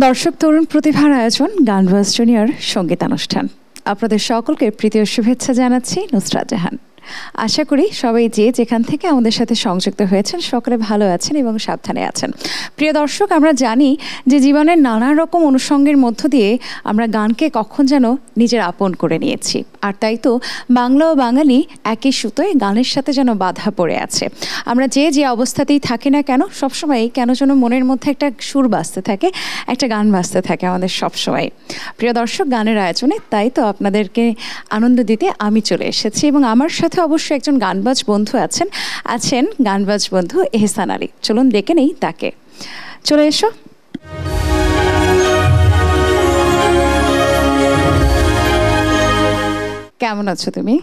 দর্শক তরুণ প্রতিভার আয়োজন গানবাজ জুনিয়র সঙ্গীতানুষ্ঠান। আপনাদের সকলকে প্রীতি ও শুভেচ্ছা জানাচ্ছি নুসরাত জাহান। আশা করি সবাই যে যেখান থেকে আমাদের সাথে সংযুক্ত হয়েছেন সকলে ভালো আছেন এবং সাবধানে আছেন। প্রিয় দর্শক, আমরা জানি যে জীবনের নানা রকম অনুষঙ্গের মধ্য দিয়ে আমরা গানকে কখন যেন নিজের আপন করে নিয়েছি। আর তাই তো বাংলা ও বাঙালি একই সুতোয় গানের সাথে যেন বাধা পড়ে আছে। আমরা যে অবস্থাতেই থাকি না কেন সবসময় কেন যেন মনের মধ্যে একটা সুর বাজতে থাকে, একটা গান বাজতে থাকে আমাদের সবসময়। প্রিয় দর্শক, গানের আয়োজনে তাই তো আপনাদেরকে আনন্দ দিতে আমি চলে এসেছি এবং আমার সাথে অবশ্যই একজন গানবাজ বন্ধু আছেন গানবাজ বন্ধু এহসান আলী। চলুন ডেকে নেই তাকে। চলে এসো। কেমন আছো তুমি?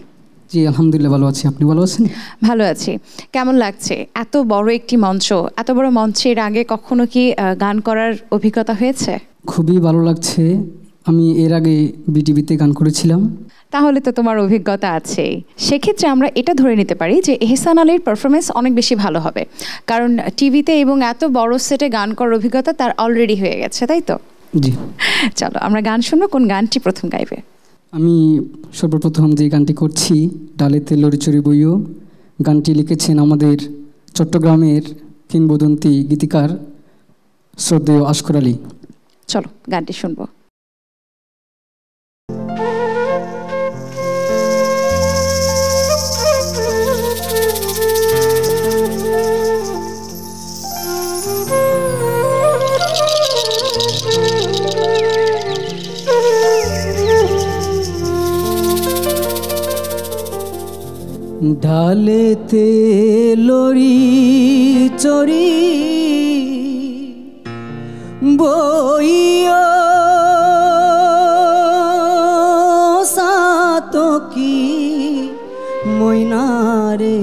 জি আলহামদুলিল্লাহ ভালো আছি। আপনি ভালো আছেন? ভালো আছি। কেমন লাগছে এত বড় একটি মঞ্চ, এত বড় মঞ্চের আগে কখনো কি গান করার অভিজ্ঞতা হয়েছে? খুবই ভালো লাগছে। আমি এর আগে বিটিভিতে গান করেছিলাম। তাহলে তো তোমার অভিজ্ঞতা আছে। সেক্ষেত্রে আমরা এটা ধরে নিতে পারি যে এহসান আলীর পারফরমেন্স অনেক বেশি ভালো হবে, কারণ টিভিতে এবং এত বড় সেটে গান করার অভিজ্ঞতা তার অলরেডি হয়ে গেছে, তাই তো? জি। চলো আমরা গান শুনবো। কোন গানটি প্রথম গাইবে? আমি সর্বপ্রথম যে গানটি করছি ডালেতে লরিচুরি বইও, গানটি লিখেছেন আমাদের চট্টগ্রামের কিংবদন্তি গীতিকার শ্রদ্ধেয় আশকর আলী। চলো গানটি শুনবো। ডালেতে লরি চরি বইও সাতকি ময়নারে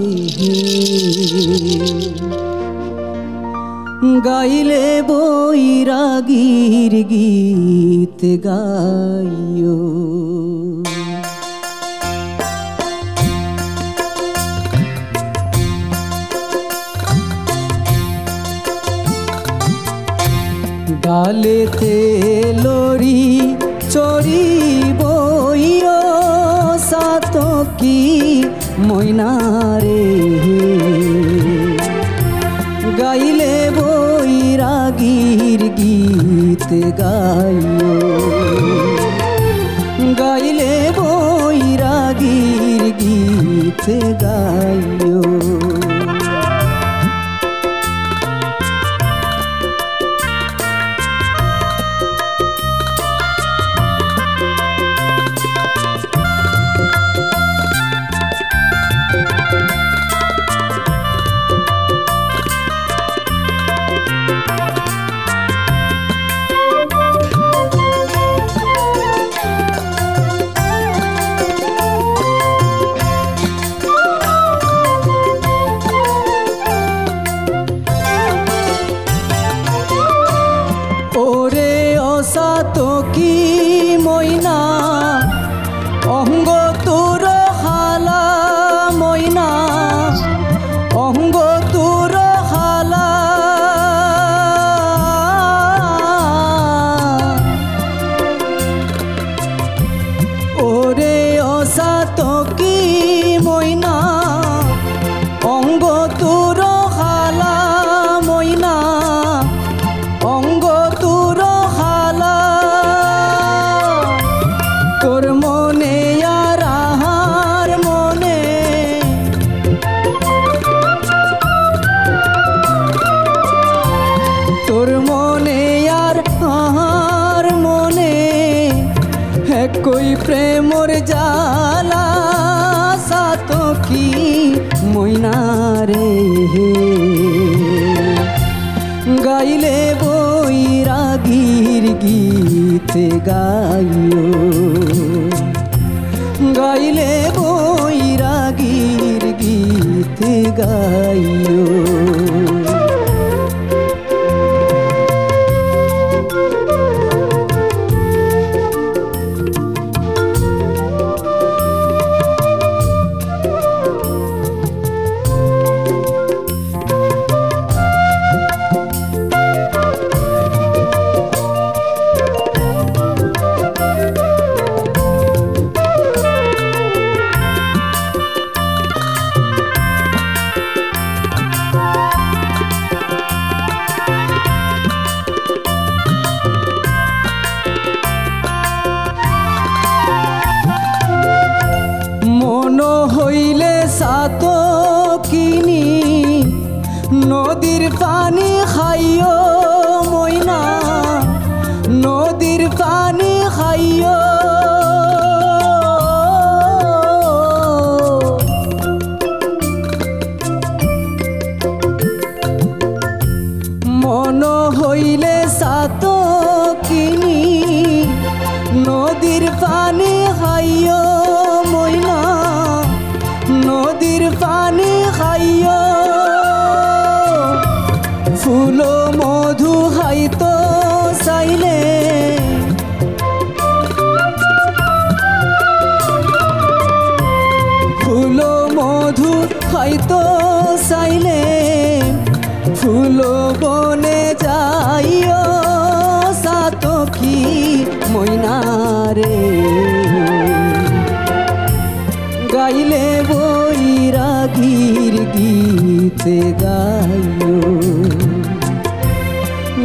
গাইলে বৈরাগীর গীত গাইও। ডালেতে লরি চরি বইও সাতকি ময়নারে গাইলে বৈরাগীর গীত গাইও, গাইলে বৈরাগীর গীত গাইও। প্রেমর জালা সাতকি ময়নারে গাইলে বৈরাগীর গীত গাইও, গাইলে বৈরাগীর গীত গাইও। সাতকিনি নদীর পানি খাইও ময়না নদীর পানি খাইও মন হইলে সাতকিনি নদীর পানি খাইও ময়না নদীর পানি খাইও ফুল মধু খাইতো চাইলে ফুল মধু খাইতো চাইলে ফুল বনে যাইও সাতকি ময়নারে গাইলে বৈরাগীর গীতে গাইও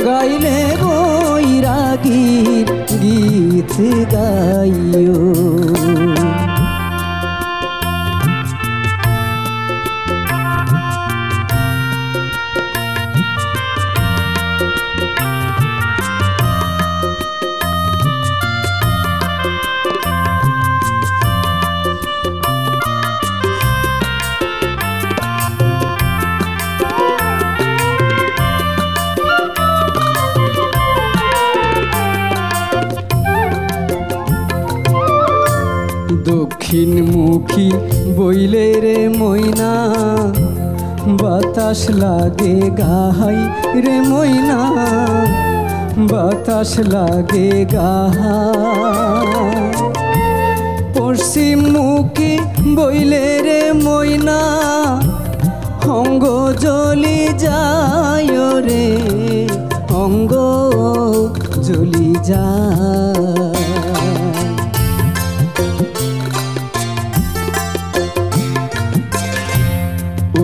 গাইলে বৈরাগীর গীতে গাইও দক্ষিণমুখী বইলে রে ময়না বাতাস লাগে গাহাই রে ময়না বাতাস লাগে গাহাই পশ্চিমমুখী বইলে রে ময়না অঙ্গ জ্বলি যায় রে অঙ্গ জ্বলি যায়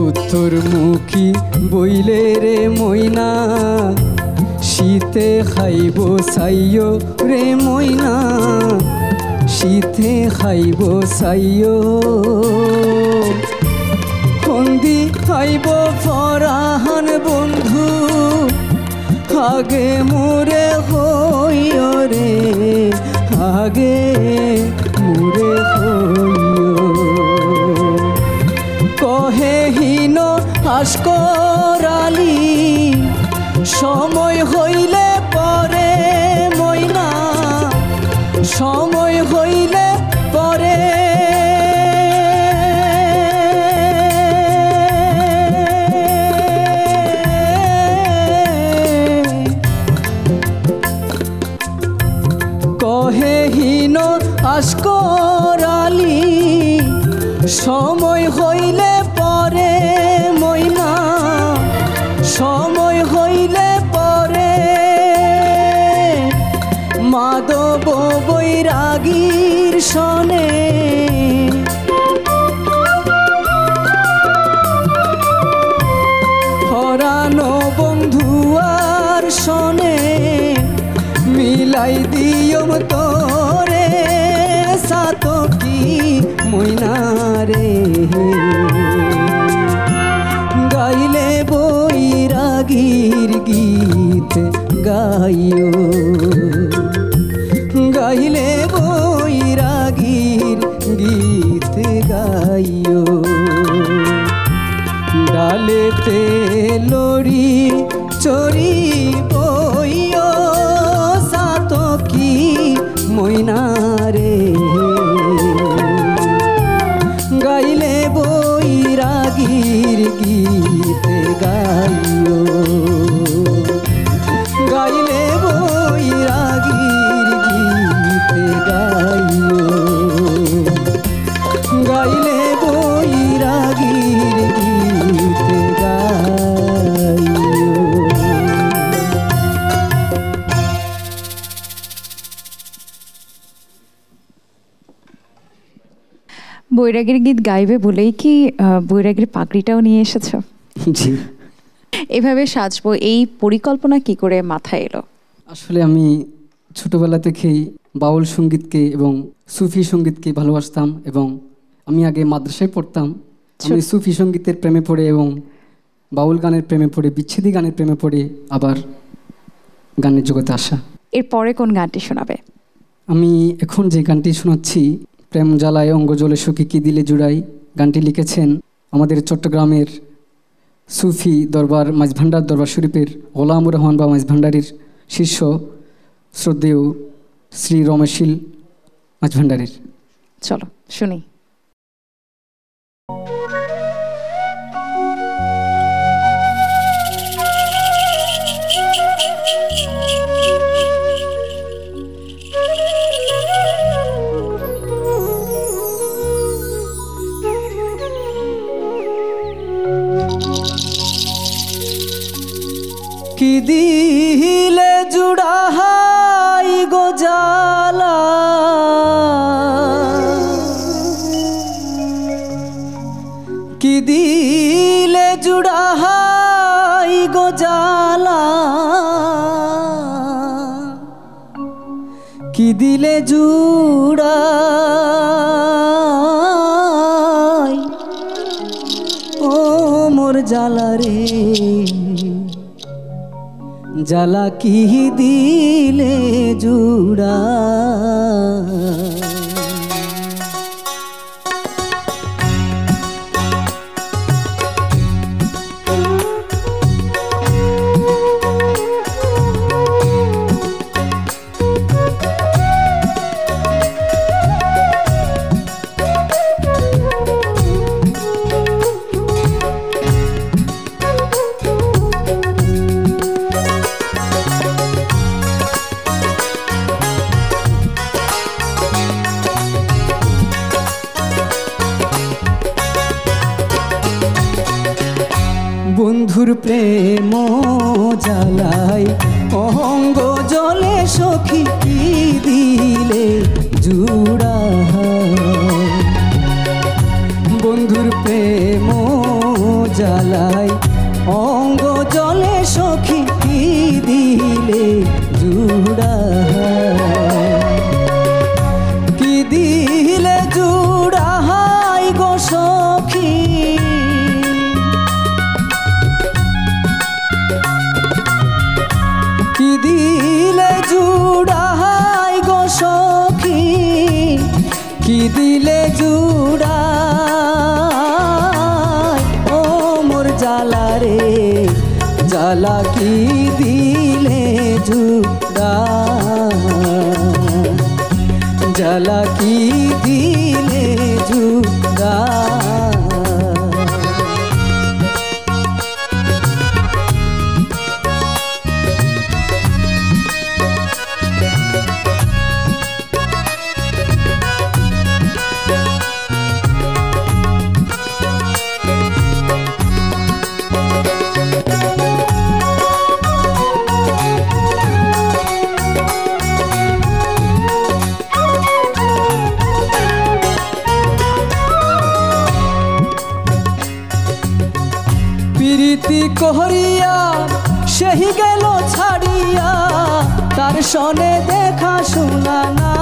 উত্তরমুখী বইলে রে ময়না শীতে খাইব সাইও রে ময়না শীতে খাইব সাইও ফন্দি খাইব ফরাহান বন্ধু আগে মোরে হইও রে আগে মোরে হইও কহে হীন আসকরালি সময় হইলে পরে ময়না সময় হইলে পরে কহে হীন আসকরালি সময় হইলে পরে ময়না সময় হইলে পরে মাধব বৈরাগীর সনে হরানো বন্ধুয়ার সনে মিলাই দিয়ম তোরে সাতকি ময়নারে গাইলে বৈরাগীর গীত গাইও গাইলে বৈরাগীর গীত গাইও ডালেতে লড়ি চড়ি বইও সাতকি ময়নারে গাইলে বৈরাগীর গীত গাইও গাইলে বৈরাগীর গীত গাইও গাইলে বৈরাগীর গীত গাইও বৈরাগীর গীত গাইবে বলেই কি বৈরাগীর পাগড়িটাও নিয়ে এসেছো? জি। এভাবে সাজবো এই পরিকল্পনা কি করে মাথায় এলো? আসলে আমি ছোটবেলা থেকেই বাউল সঙ্গীতকে এবং সুফি সঙ্গীতকে ভালোবাসতাম এবং আমি আগে মাদ্রাসায় পড়তাম। আমি সুফি সঙ্গীতের প্রেমে পড়ে এবং বাউল গানের প্রেমে পড়ে, বিচ্ছেদী গানের প্রেমে পড়ে আবার গানের জগতে আসা। এরপরে কোন গানটি শোনাবে? আমি এখন যে গানটি শোনাচ্ছি, প্রেম জ্বালায় অঙ্গ জলে সখী কি দিলে জুড়াই, গানটি লিখেছেন আমাদের চট্টগ্রামের সুফি দরবার মাঝভান্ডার দরবার শরীফের গোলামুর রহমান বা মাঝভান্ডারির শিষ্য শ্রদ্ধেয় শ্রী রমেশশীল মাঝভান্ডারির। চলো শুনি। কি দিলে জুড়াহাই গো জ্বালা, কি দিলে জুড়াহাই গো জ্বালা, কি দিলে জুড়াই ও মোর জ্বালা রে, জ্বালা কি দিলে জুড়া। বন্ধুর প্রেম জ্বালাই অঙ্গ জলে সখী কি দিলে জুড়া, বন্ধুর প্রেম জ্বালাই অঙ্গ জলে সখী কি দিলে জুড়া, কি দিলে জুড়া হাই গো সখী, কি দিলে জুড়াই গো সখী, কি দিলে জুড়াই ও মোর জ্বালা রে, জ্বালা কি দিলে জুড়াই, জ্বালা কি দিলে জুড়াই। প্রীতি করিয়া সেই গেল ছাড়িয়া, তার সনে দেখা শোনা না,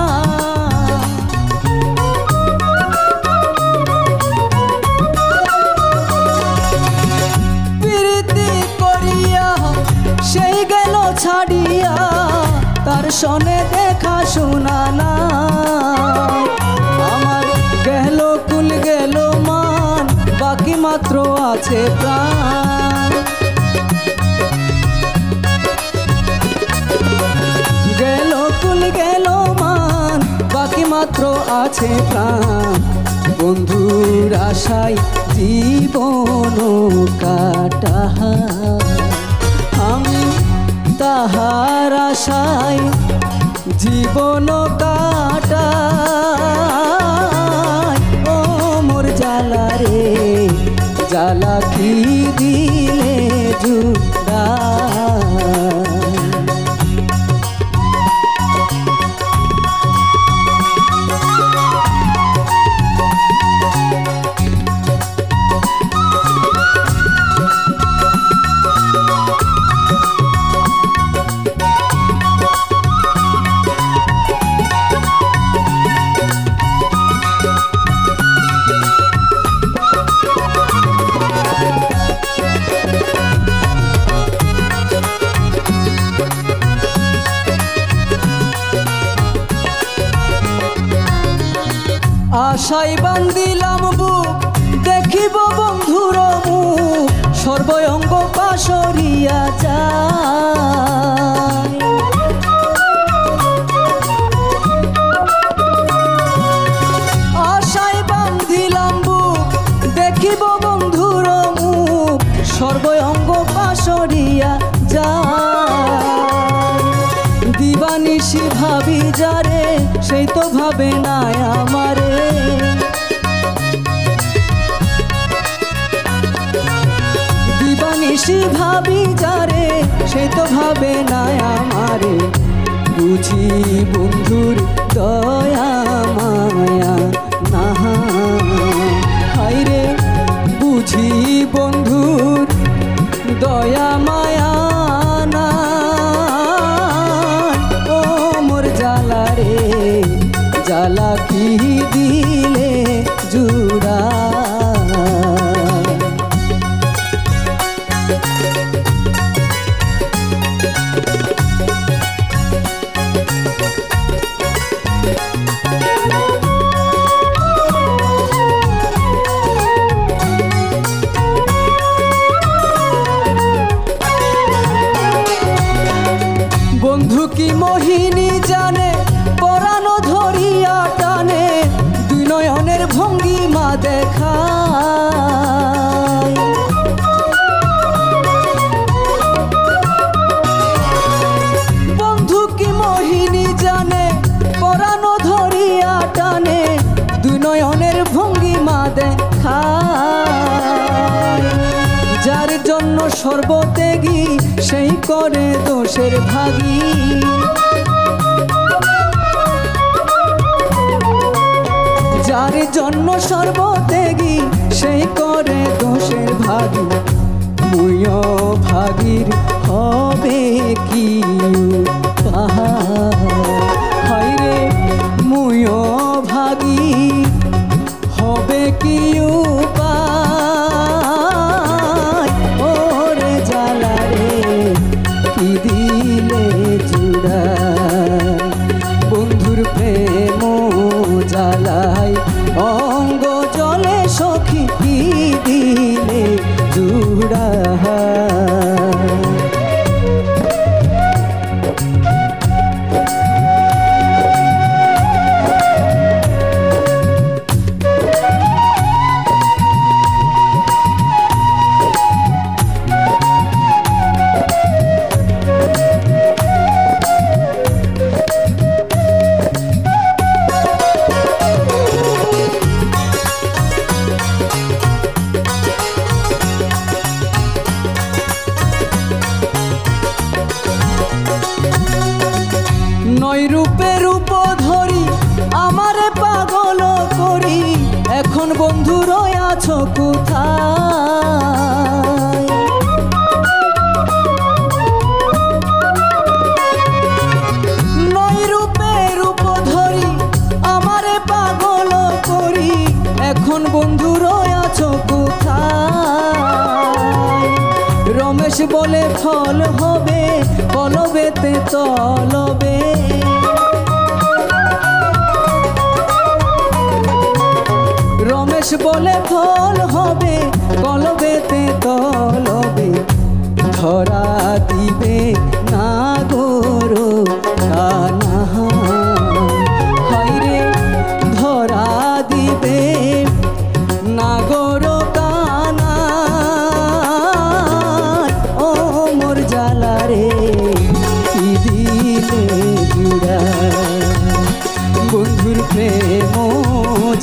প্রীতি করিয়া সেই গেল ছাড়িয়া, তার সনে দেখা শোনা না, আমার গেল কুল গেল মান, বাকি মাত্র আছে প্রাণ, গেল কুল গেল মান, বাকি মাত্র আছে প্রাণ, বন্ধুর আশায় জীবন কাটা, আমি তাহার আশায় জীবন কাটা ও মোর জ্বালা রে, জ্বালা কি দিলে জুড়া। আশায় বান্ধিলাম বুক দেখিব বন্ধুর মুখ সর্বঙ্গ পাশরিয়া যায় আশায় বান্ধিলাম বুক দেখিব বন্ধুর মুখ সর্বঙ্গ পাশরিয়া যায় দিবানিশি ভাবি যারে সেই তো ভাবে না আমারে দিবানিশি ভাবি যারে সেই তো ভাবে না আমারে বুঝি বন্ধুর দয়া মায়া না হায়রে বুঝি বন্ধুর দয়া মায়া না ও মোর জ্বালা রে জ্বালা কি দিলে জুড়া বন্ধু কি মোহিনী জানে পরানো ধরিয়া টানে দুই নয়নের ভঙ্গিমা দেখায় বন্ধু কি মোহিনী জানে পরানো ধরিয়া টানে দুই নয়নের ভঙ্গিমা দেখায় যার জন্য সর্বত্যাগী সেই করে দোষের ভাগী যার জন্য সর্বত্যাগী সেই করে দোষের ভাগী মুইও ভাগীর হবে কি হায়রে মুইও ভাগী হবে কি ওরে জ্বালা রে কি দিলে জুড়া বন্ধুর প্রেম জ্বালাই অঙ্গ জলে সখী কি দিলে জুড়া নয় রূপে রূপ ধরি আমারে পাগল করি এখন বন্ধু রয়াছ কোথায় নয় রূপে রূপ ধরি আমারে পাগল করি এখন বন্ধু রয়াছ কোথায় রমেশ বলে ফল হবে পলবেতে তলবে রমেশ বলে ফল হবে কলবেতে তলবে ধরা দিবে না গোরো কানা হায়রে ধরা দিবে না গোরো কানা ও মোর জ্বালা রে কি দিলে জুড়া বন্ধুর প্রেম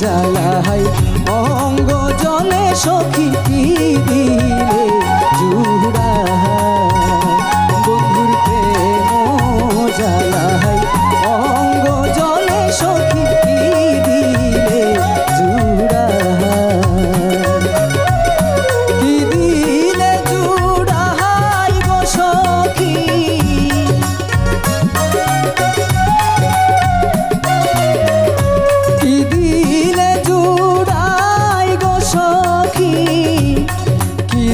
জ্বালাই অঙ্গ জলে সখী কি দিলে জুড়া বন্ধুর প্রেম জ্বালাই অঙ্গ জলে সখী কি দিলে জুড়া কি দিলে জুড়া গো সখী কি দিলে জুড়াই গো সখী কি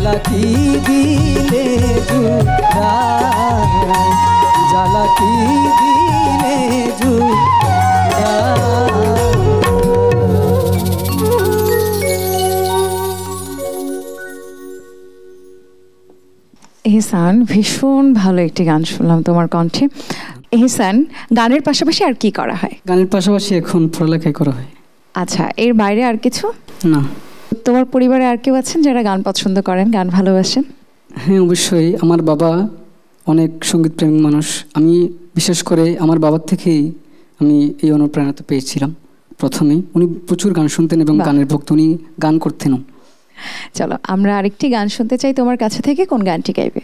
জ্বালা কি দিলে জুড়াই, জ্বালা কি দিলে জুড়াই। এহসান, ভীষণ ভালো একটি গান শুনলাম তোমার কণ্ঠে। এহসান, গানের পাশাপাশি আর কি করা হয়? গানের পাশাপাশি এখন পড়ালেখাই করা হয়। আচ্ছা, এর বাইরে আর কিছু না। তোমার পরিবারে আর কেউ আছেন যারা গান পছন্দ করেন, গান ভালোবাসেন? হ্যাঁ, অবশ্যই। আমার বাবা অনেক সঙ্গীতপ্রেমী মানুষ। আমি বিশেষ করে আমার বাবার থেকেই আমি এই অনুপ্রেরণা পেয়েছিলাম। প্রথমে উনি প্রচুর গান শুনতেন এবং গানের ভক্ত, উনি গান করতেন। চলো আমরা আরেকটি গান শুনতে চাই তোমার কাছে থেকে। কোন গানটি গাইবে?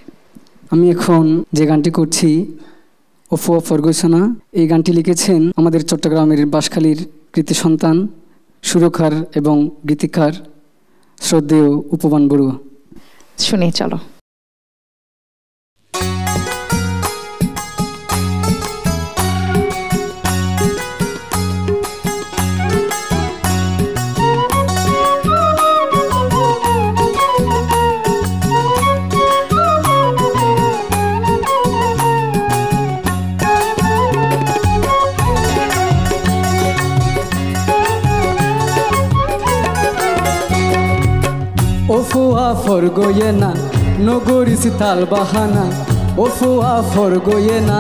আমি এখন যে গানটি করছি, ওফো ফরগুসনা, এই গানটি লিখেছেন আমাদের চট্টগ্রামের বাঁশখালীর কৃতি সন্তান, সুরকার এবং গীতিকার শ্রদ্ধেয় উপবান বড়ুয়া। শুনে চলো। ওফোয়া ফরগোয়ে না নগরিস তাল বাহানা, ওফোয়া ফরগোয়ে না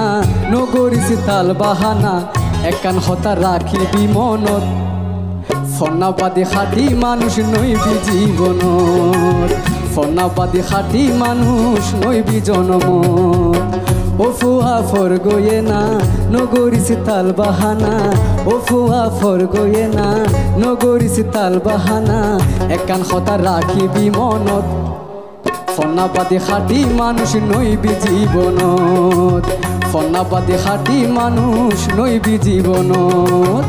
নগরিস তাল বাহানা, একান হতা রাখিবি মনত, ফনাবাদী খাটি মানুষ নইবি জীবনত, ফনাবাদী খাটি মানুষ নইবি জনমত। ওফোয়া ফরগোয়ে না নগরিস তাল বাহানা, ওফোয়া ফরগোয়ে না নগরিস তাল বাহানা, একান হতা রাখিবি মনত, ফনাবাদী খাটি মানুষ নইবি জীবনত, ফনাবাদী খাটি মানুষ নইবি জীবনত।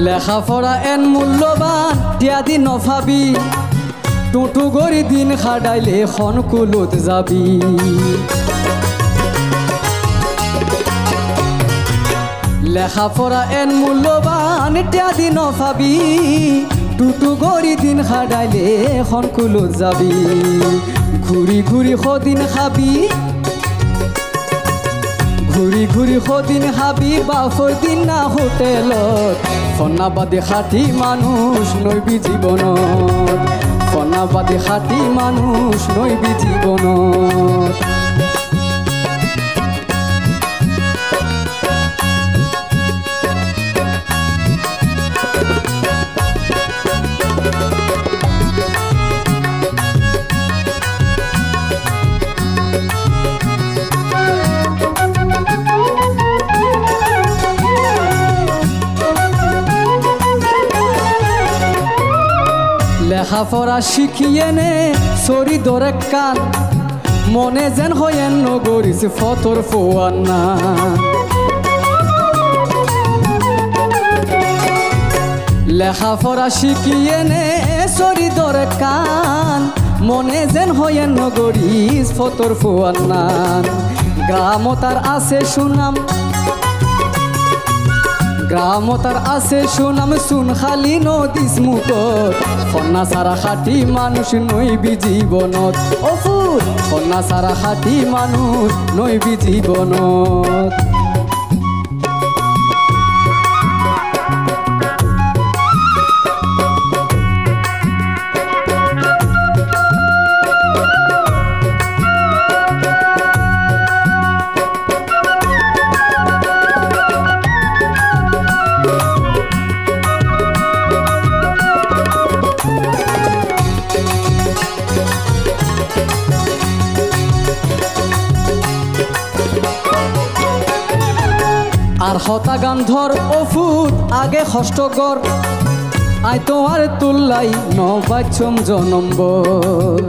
লেখাপড়া এন মূল্যবান টিয়াদি নফাবি, টুটু গড়ি দিন খাডাইলে খন কুলত যাবি। লেখাপড়া এন মূল্যবান টিয়াদি নফাবি, টুটু গড়ি দিন খাডাইলে খন কুলত যাবি। ঘুরি ঘুরি সদিন খাবি, ঘুরি ঘুরি সদিন খাবি, বাফর দিন না হোটেলত, ফনাবাদী খাটি মানুষ নইবি জীবনত, ফনাবাদী খাটি মানুষ নইবি জীবনত। লেখাপড়া শিখিয়ে নে সরি দরে কান, মনে যেন হয়েন নগরিস ফতর ফোয়ান্না। লেখাপড়া শিখিয়ে নে সরি দরে কান, মনে যেন হয়েন নগরিস ফতর ফোয়ান্না। গ্রামতার আছে সুনাম, গ্রামতার আছে সুনাম, শুন খালি নদীস মুখত, ফন্না সারা খাটি মানুষ নইবি জীবনত। ও ফুল, ফন্না সারা খাটি মানুষ নইবি জীবনত। আর হতা গান্ধর ওফুত আগে হষ্টগর, আই তো আর তুল্লাই নবাচ্ছম জনম্বর।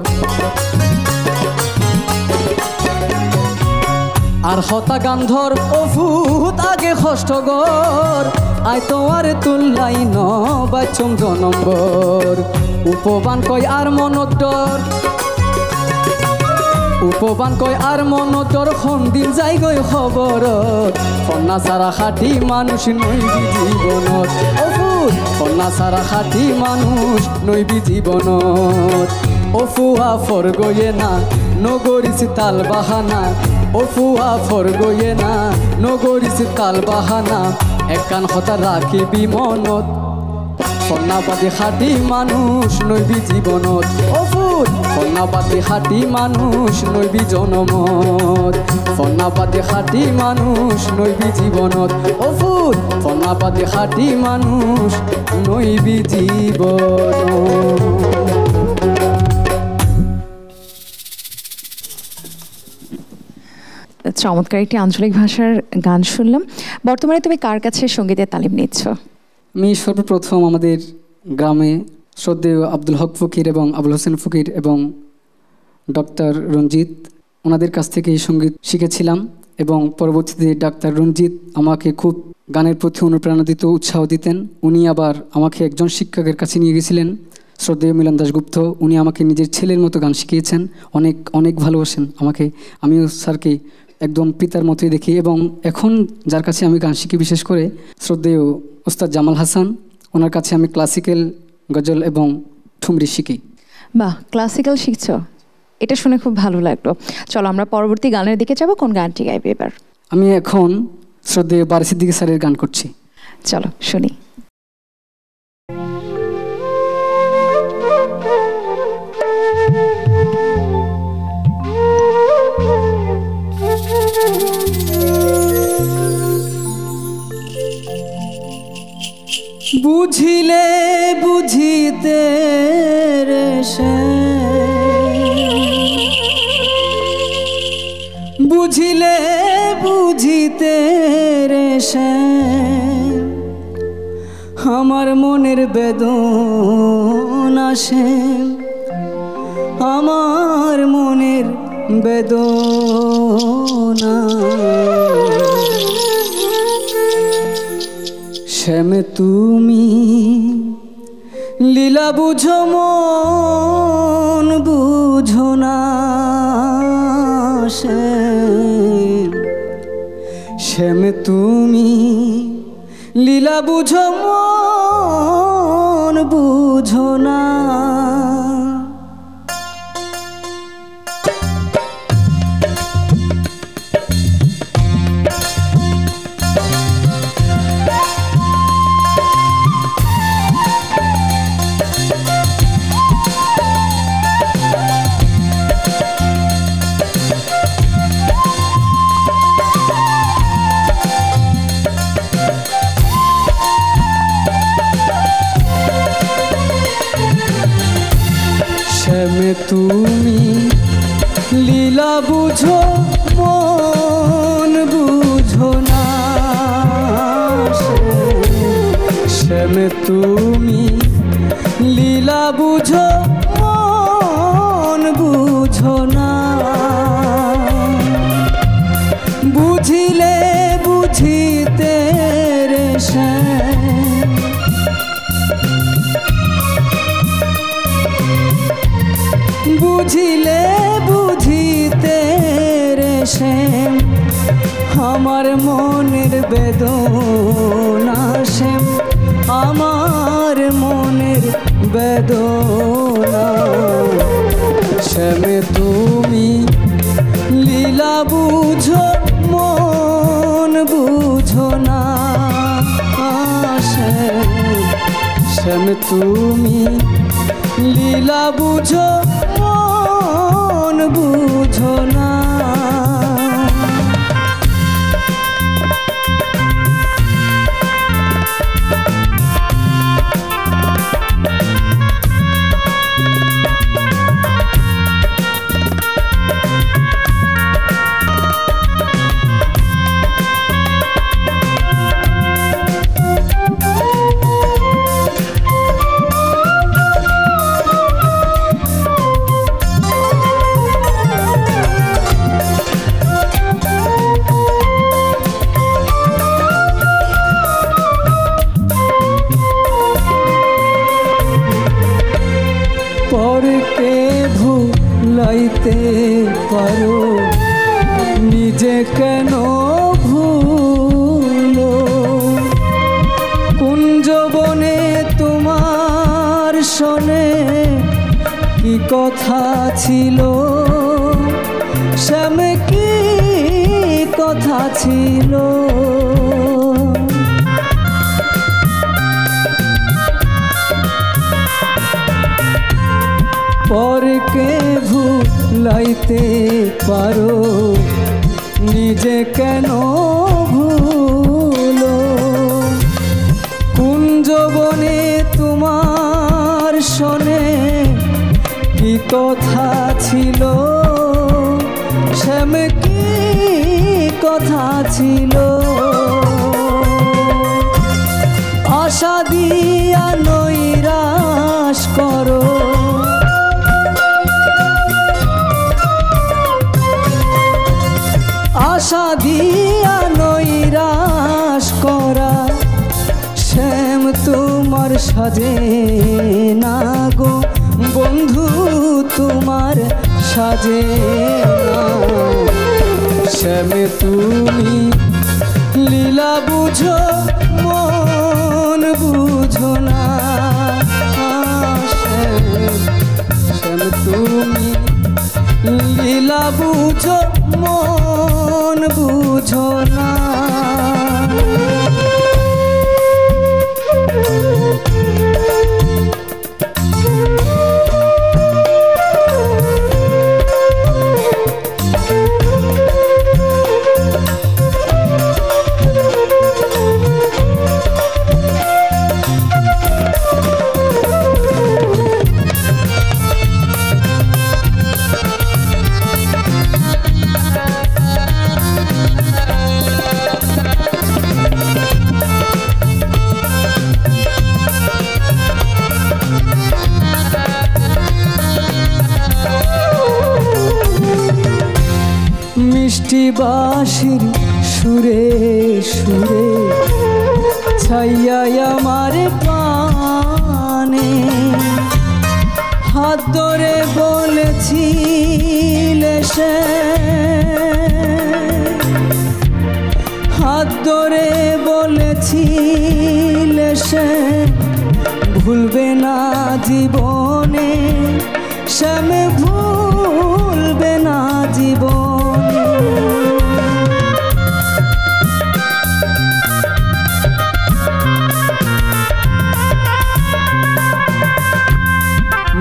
আর হতা গান্ধর অভূত আগে কষ্টগর আই তোমার তুল্লাই ন বাচুম নম্বর উপবান কই আর মনত ডর উপবান কই আর মনতর দিন যাই গই খবর কন্যা সারা খাটি মানুষ নইবি জীবনত অফুত কন্যা সারা খাটি মানুষ নইবি জীবনত অফুয়া ফর গয়ে না নগরিস তাল বাহানা অফুয়া ফর গয়ে না নগরিস তাল বাহানা একান হতা রাখিবি মনত কন্যাপাতি খাটি মানুষ নইবি জীবনত অফুত কন্যাপাতি খাটি মানুষ নইবি জনমত কন্যাপাতি খাটি মানুষ নইবি জীবনত অফুত কন্যাপাতি খাটি মানুষ নইবি জীবনত। চমৎকার একটি আঞ্চলিক ভাষার গান শুনলাম। বর্তমানে তুমি কার কাছে সঙ্গীতের তালিম নিচ্ছ? আমি সর্বপ্রথম আমাদের গ্রামে শ্রদ্ধেয় আব্দুল হক ফকির এবং আবুল হোসেন ফকির এবং ডক্টর রঞ্জিত ওনাদের কাছ থেকে এই সঙ্গীত শিখেছিলাম এবং পরবর্তীতে ডাক্তার রঞ্জিত আমাকে খুব গানের প্রতি অনুপ্রেরণা দিত, উৎসাহ দিতেন। উনি আবার আমাকে একজন শিক্ষকের কাছে নিয়ে গেছিলেন, শ্রদ্ধেয় মিলন দাশগুপ্ত। উনি আমাকে নিজের ছেলের মতো গান শিখিয়েছেন, অনেক অনেক ভালোবাসেন আমাকে। আমিও স্যারকে একদম পিতার মতোই দেখি এবং এখন যার কাছে আমি গান শিখি বিশেষ করে শ্রদ্ধেয় ওস্তাদ জামাল হাসান, ওনার কাছে আমি ক্লাসিক্যাল, গজল এবং ঠুমরি শিখি। বাহ, ক্লাসিক্যাল শিখছো, এটা শুনে খুব ভালো লাগলো। চলো আমরা পরবর্তী গানের দিকে যাবো। কোন গানটি গাইবে এবার? আমি এখন শ্রদ্ধেয় বারী সিদ্দিকী স্যারের গান করছি। চলো শুনি। বুঝিলে বুঝিতে রে বুঝিলে বুঝিতে রে আমার মনের বেদনা সে আমার মনের বেদনা শ্যাম তুমি লীলা বুঝো মন বুঝো না শ্যাম তুমি লীলা বুঝো মন বুঝো না তুমি লীলা বুঝো মন বুঝো না শ্যাম তুমি লীলা বুঝো মন বুঝো না বুঝিলে বুঝিতে রে শ্যাম বুঝিলে বুঝিতে রে শ্যাম আমার মনের বেদনা শ্যাম আমার মনের বেদনা শ্যাম তুমি লীলা বুঝো মন বুঝো না শ্যাম তুমি লীলা বুঝো মন বুঝো না কেন ভুলো কুঞ্জবনে তোমার শোনে কি কথা ছিল শ্যাম কি কথা ছিল পরকে ভুলাইতে পারো নিজে কেন ভুলো কুঞ্জবনে তোমার শোনে কি কথা ছিল শ্যাম কি কথা ছিল আশা দিয়া নৈরাশ করো আশা দিয়া নৈরাশ করা শ্যাম তোমার সাজে না গো বন্ধু তোমার সাজে না শ্যাম তুমি লীলা বুঝো মন বুঝো না শ্যাম তুমি লীলা বুঝো মন বুঝো না মিষ্টি বাঁশির সুরে সুরে ছাইয়া আমার পানে হাত ধরে বলেছিলে সে হাত ধরে বলেছিলে সে ভুলবে না জীবনে শ্যাম ভুলবে না জীবনে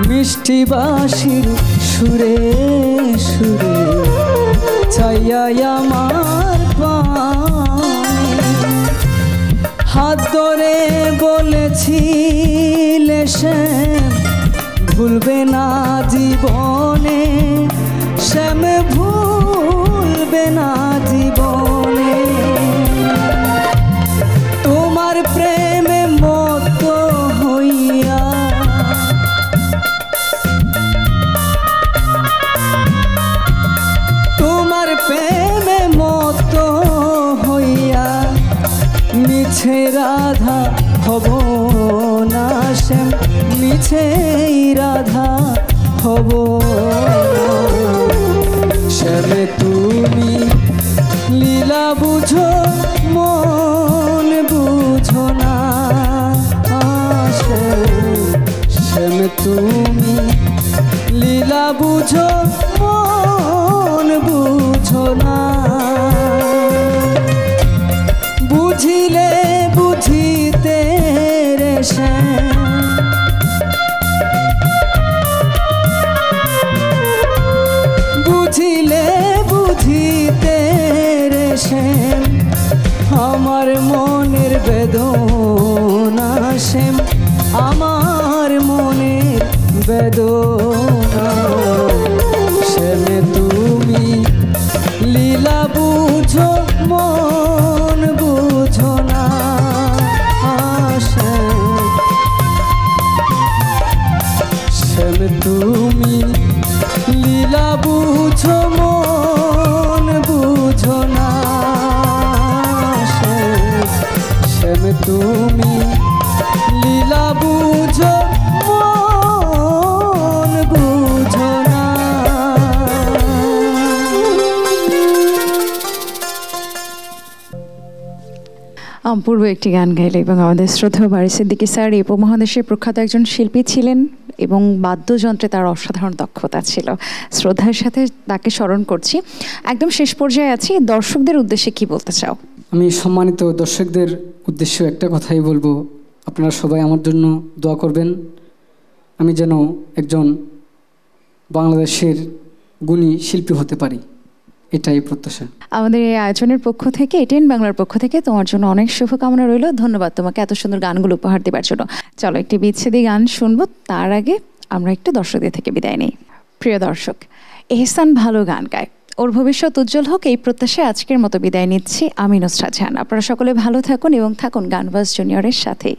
মিষ্টি বাঁশির সুরে সুরে ছাইয়া আমার পানে হাত ধরে বলেছিলে শ্যাম ভুলবে না জীবনে শ্যাম ভুলবে না জীবনে তোমার প্রেমে মত হইয়া তোমার প্রেমে মত হইয়া মিছে রাধা হব না শ্যাম মিছেই রাধা হব শ্যাম তুমি লীলা বুঝো মন বুঝো না শ্যাম তুমি লীলা বুঝো মন বুঝো না বুঝিলে বুঝিতে রে শ্যাম বুঝিলে বুঝিতে রে শ্যাম আমার মনের বেদনা শ্যাম আমার মনের বেদনা শ্যাম তুমি লীলা বুঝো মন বুঝো না শ্যাম তুমি লীলা বুঝো মন বুঝো না শ্যাম তুমি লীলা বুঝো মন বুঝো না পূর্ব একটি গান গাইলে এবং আমাদের শ্রদ্ধেয় বারী সিদ্দিকী স্যার এই উপমহাদেশের প্রখ্যাত একজন শিল্পী ছিলেন এবং বাদ্যযন্ত্রে তার অসাধারণ দক্ষতা ছিল। শ্রদ্ধার সাথে তাকে স্মরণ করছি। একদম শেষ পর্যায়ে আছি, দর্শকদের উদ্দেশ্যে কি বলতে চাও? আমি সম্মানিত দর্শকদের উদ্দেশ্যে একটা কথাই বলবো, আপনারা সবাই আমার জন্য দোয়া করবেন, আমি যেন একজন বাংলাদেশের গুণী শিল্পী হতে পারি, এটাই প্রত্যাশা। আমাদের এই আয়োজনের পক্ষ থেকে, এটিএন বাংলার পক্ষ থেকে তোমার জন্য অনেক শুভকামনা রইল। ধন্যবাদ তোমাকে এত সুন্দর গানগুলো উপহার দেওয়ার জন্য। চলো একটি বিচ্ছেদী গান শুনবো, তার আগে আমরা একটু দর্শকদের থেকে বিদায় নিই। প্রিয় দর্শক, এহসান ভালো গান গায়, ওর ভবিষ্যৎ উজ্জ্বল হোক এই প্রত্যাশায় আজকের মতো বিদায় নিচ্ছি আমি নুসরাত জাহান। আপনারা সকলে ভালো থাকুন এবং থাকুন গানবাজ জুনিয়রের সাথেই।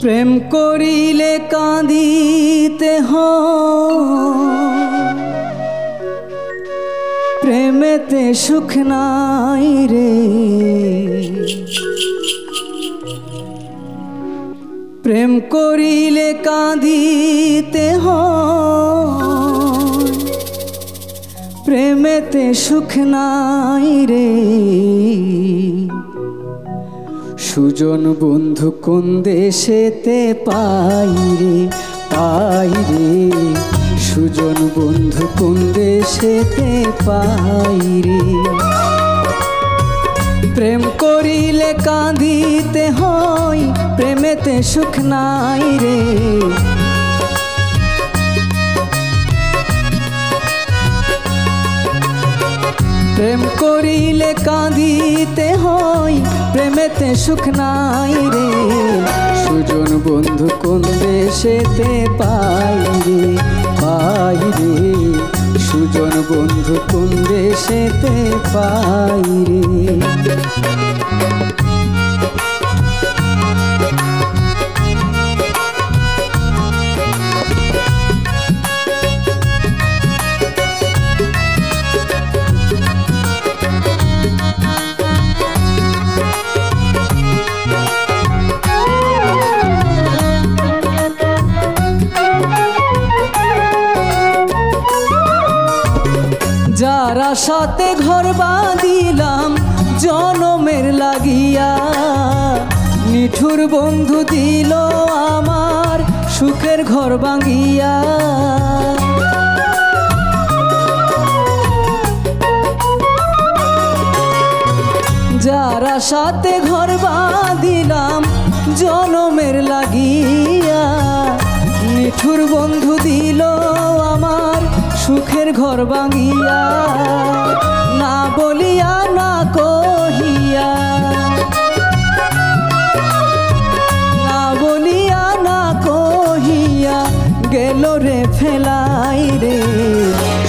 প্রেম করিলে কাঁদিতে হয়, প্রেমেতে সুখ নাই রে। প্রেম করিলে কাঁদিতে হয়, প্রেমেতে সুখ নাই রে। সুজন বন্ধু কোন দেশেতে পাই রে, পাই রে। সুজন বন্ধু কোন দেশেতে পাই রে। প্রেম করিলে কাঁদিতে হয়, প্রেমেতে সুখ নাই রে। প্রেম করিলে কাঁদিতে হয়, প্রেমেতে সুখ নাই রে। সুজন বন্ধু কোন দেশেতে পাই রে, পাই রে। সুজন বন্ধু কোন দেশেতে পাই রে। যার আশাতে ঘর বাঁধিলাম জনমের লাগিয়া, নিঠুর বন্ধু দিল আমার সুখের ঘর ভাঙিয়া। যার আশাতে ঘর বাঁধিলাম জনমের লাগিয়া, নিঠুর বন্ধু দিল আমার সুখের ঘর ভাঙিয়া। না বলিয়া না কহিয়া, না বলিয়া না কহিয়া গেল রে ফেলাই রে।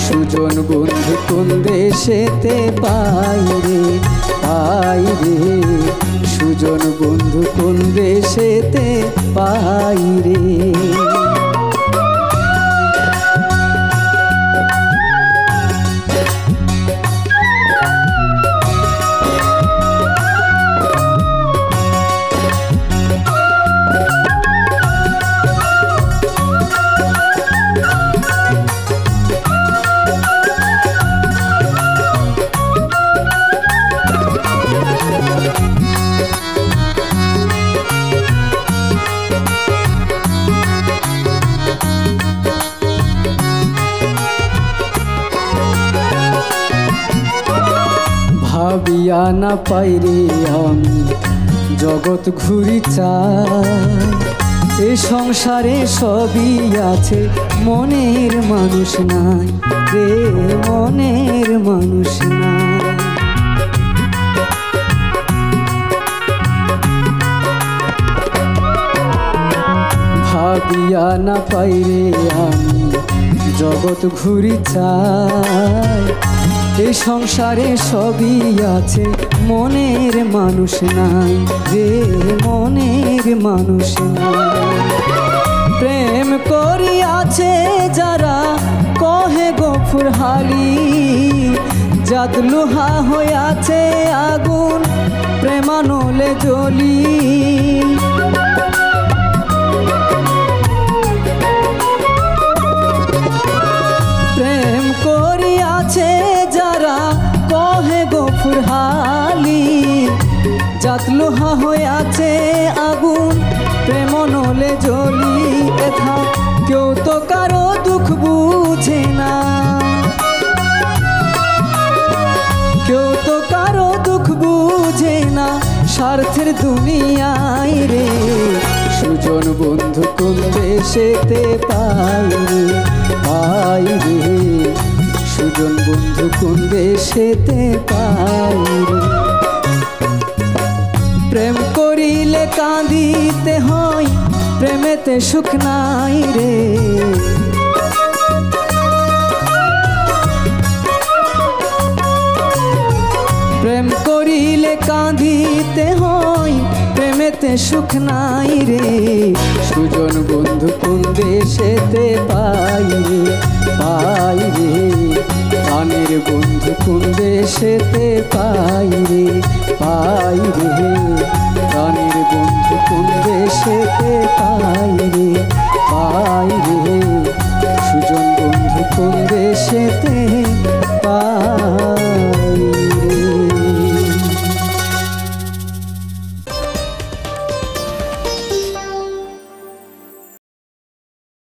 সুজন বন্ধু কোন দেশেতে পাই রে, পাই রে। সুজন বন্ধু কোন দেশেতে পাই রে। ভাবিয়া না পাই রে আমি জগৎ ঘুরি চাই, এ সংসারে সবই আছে মনের মানুষ নাই রে, মনের মানুষ নাই। ভাবিয়া না পাই রে আমি জগৎ ঘুরি চাই, এই সংসারে সবই আছে মনের মানুষ নাই রে, মনের মানুষ নাই। প্রেম করিয়াছে যারা কহে গো গফুর হালি জাত লোহা হইয়াছে আগুন প্রেমানলে জ্বলি প্রেম করিয়াছে যারা কহে গফুর হালি জাত লোহা হইয়াছে আগুন প্রেমনলে জ্বলি এথা কেউ তো কারো দুঃখ বুঝে না কেউ তো কারো দুঃখ বুঝে না স্বার্থের দুনিয়ায় রে সুজন বন্ধু কোন দেশেতে পাই রে পাই রে সুজন বন্ধু কোন দেশেতে পাই রে প্রেম করিলে কাঁদিতে হয় প্রেমেতে সুখ নাই রে প্রেম করিলে কাঁদিতে হয় প্রেমেতে সুখ নাই রে সুজন বন্ধু কোন দেশেতে পাই রে পাই রে প্রাণের বন্ধু কোন দেশেতে পাই রে পাই রে প্রাণের বন্ধু কোন দেশেতে পাই রে পাই রে সুজন বন্ধু কোন দেশেতে